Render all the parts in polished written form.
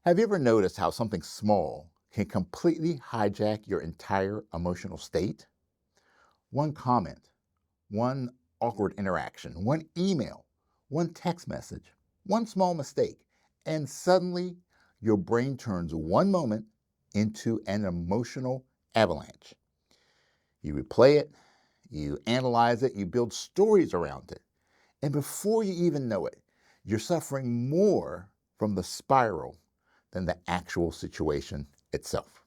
Have you ever noticed how something small can completely hijack your entire emotional state? One comment, one awkward interaction, one email, one text message, one small mistake, and suddenly your brain turns one moment into an emotional avalanche. You replay it, you analyze it, you build stories around it, and before you even know it, you're suffering more from the spiral than the actual situation itself.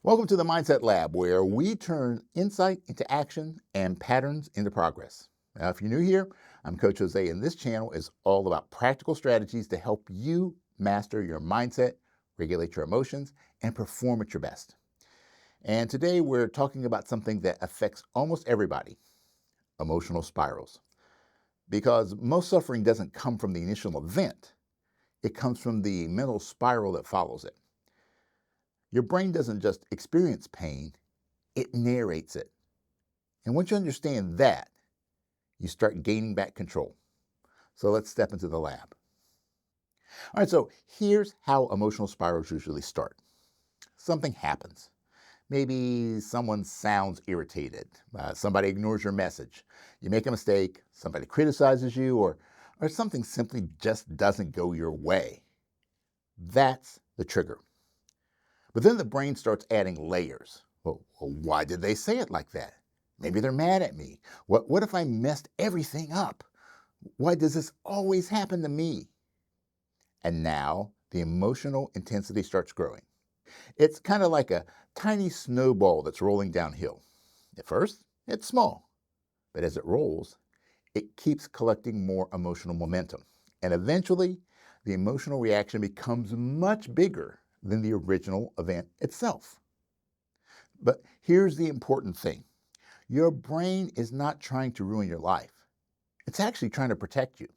Welcome to the Mindset Lab, where we turn insight into action and patterns into progress. Now, if you're new here, I'm Coach Jose, and this channel is all about practical strategies to help you master your mindset, regulate your emotions, and perform at your best. And today we're talking about something that affects almost everybody: emotional spirals. Because most suffering doesn't come from the initial event, it comes from the mental spiral that follows it. Your brain doesn't just experience pain, it narrates it. And once you understand that, you start gaining back control. So let's step into the lab. All right, so here's how emotional spirals usually start. Something happens. Maybe someone sounds irritated. Somebody ignores your message. You make a mistake, somebody criticizes you, or something simply just doesn't go your way. That's the trigger. But then the brain starts adding layers. Well, why did they say it like that? Maybe they're mad at me. What if I messed everything up? Why does this always happen to me? And now the emotional intensity starts growing. It's kind of like a tiny snowball that's rolling downhill. At first, it's small, but as it rolls, it keeps collecting more emotional momentum. And eventually, the emotional reaction becomes much bigger than the original event itself. But here's the important thing: your brain is not trying to ruin your life, it's actually trying to protect you.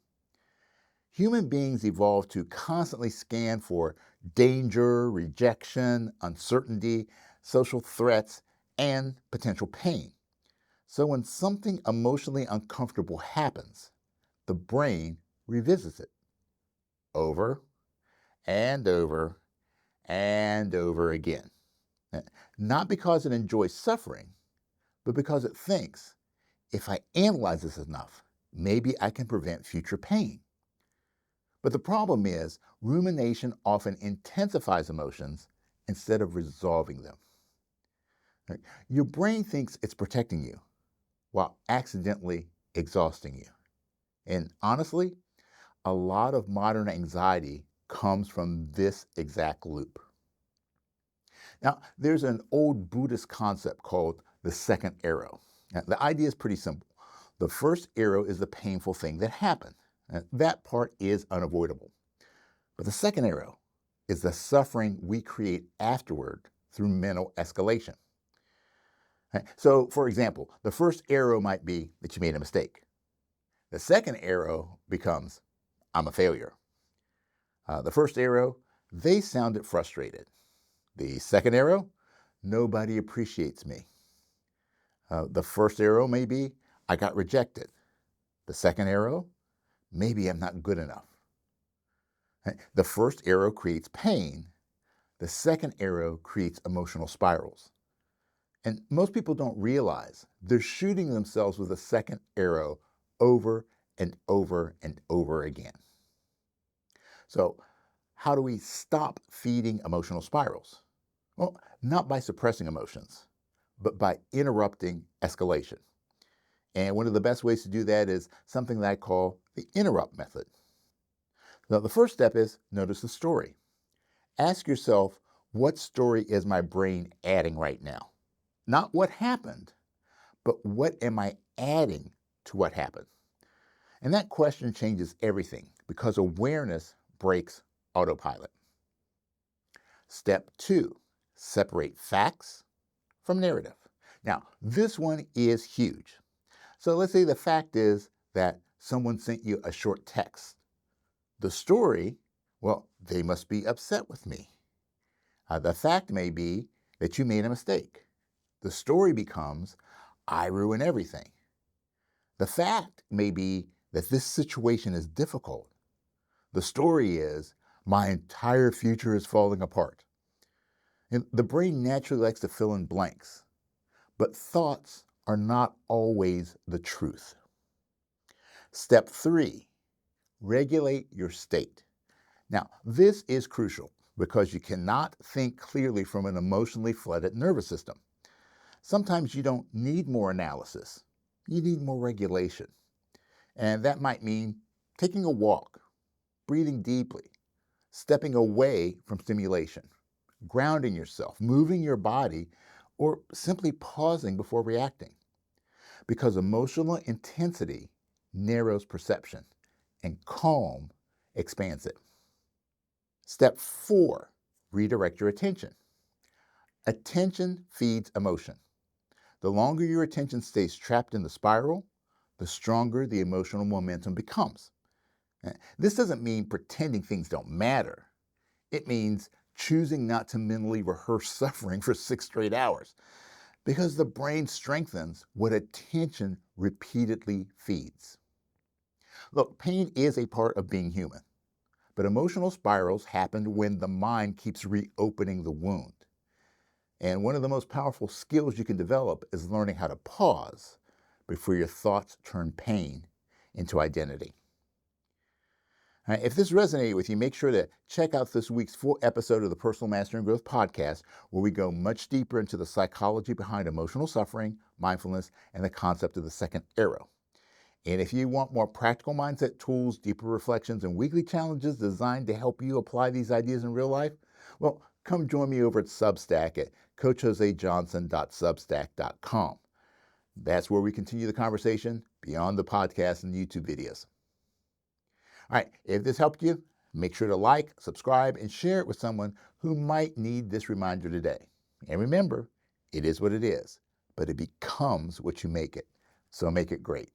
Human beings evolved to constantly scan for danger, rejection, uncertainty, social threats, and potential pain. So when something emotionally uncomfortable happens, the brain revisits it over and over and over again. Not because it enjoys suffering, but because it thinks, if I analyze this enough, maybe I can prevent future pain. But the problem is, rumination often intensifies emotions instead of resolving them. Right? Your brain thinks it's protecting you while accidentally exhausting you. And honestly, a lot of modern anxiety comes from this exact loop. Now, there's an old Buddhist concept called the second arrow. Now, the idea is pretty simple. The first arrow is the painful thing that happened. That part is unavoidable. But the second arrow is the suffering we create afterward through mental escalation. Right? So, for example, the first arrow might be that you made a mistake. The second arrow becomes, I'm a failure. The first arrow, they sounded frustrated. The second arrow, nobody appreciates me. The first arrow may be, I got rejected. The second arrow, maybe I'm not good enough. Right? The first arrow creates pain. The second arrow creates emotional spirals. And most people don't realize they're shooting themselves with a second arrow over and over and over again. So, how do we stop feeding emotional spirals? Well, not by suppressing emotions, but by interrupting escalation. And one of the best ways to do that is something that I call the interrupt method. Now, the first step is notice the story. Ask yourself, what story is my brain adding right now? Not what happened, but what am I adding to what happened? And that question changes everything because awareness breaks autopilot. Step two, separate facts from narrative. Now, this one is huge. So let's say the fact is that someone sent you a short text. The story, well, they must be upset with me. The fact may be that you made a mistake. The story becomes, I ruin everything. The fact may be that this situation is difficult. The story is, My entire future is falling apart. And the brain naturally likes to fill in blanks, but thoughts are not always the truth. Step 3, regulate your state. Now, this is crucial because you cannot think clearly from an emotionally flooded nervous system. Sometimes you don't need more analysis, you need more regulation. And that might mean taking a walk, breathing deeply, stepping away from stimulation, grounding yourself, moving your body, or simply pausing before reacting. Because emotional intensity narrows perception and calm expands it. Step 4, redirect your attention. Attention feeds emotion. The longer your attention stays trapped in the spiral, the stronger the emotional momentum becomes. This doesn't mean pretending things don't matter. It means choosing not to mentally rehearse suffering for 6 straight hours, because the brain strengthens what attention repeatedly feeds. Look, pain is a part of being human, but emotional spirals happen when the mind keeps reopening the wound. And one of the most powerful skills you can develop is learning how to pause before your thoughts turn pain into identity. If this resonated with you, make sure to check out this week's full episode of the Personal Mastery and Growth Podcast, where we go much deeper into the psychology behind emotional suffering, mindfulness, and the concept of the second arrow. And if you want more practical mindset tools, deeper reflections, and weekly challenges designed to help you apply these ideas in real life, well, come join me over at Substack at coachjosejohnson.substack.com. That's where we continue the conversation beyond the podcast and YouTube videos. All right, if this helped you, make sure to like, subscribe, and share it with someone who might need this reminder today. And remember, it is what it is, but it becomes what you make it. So make it great.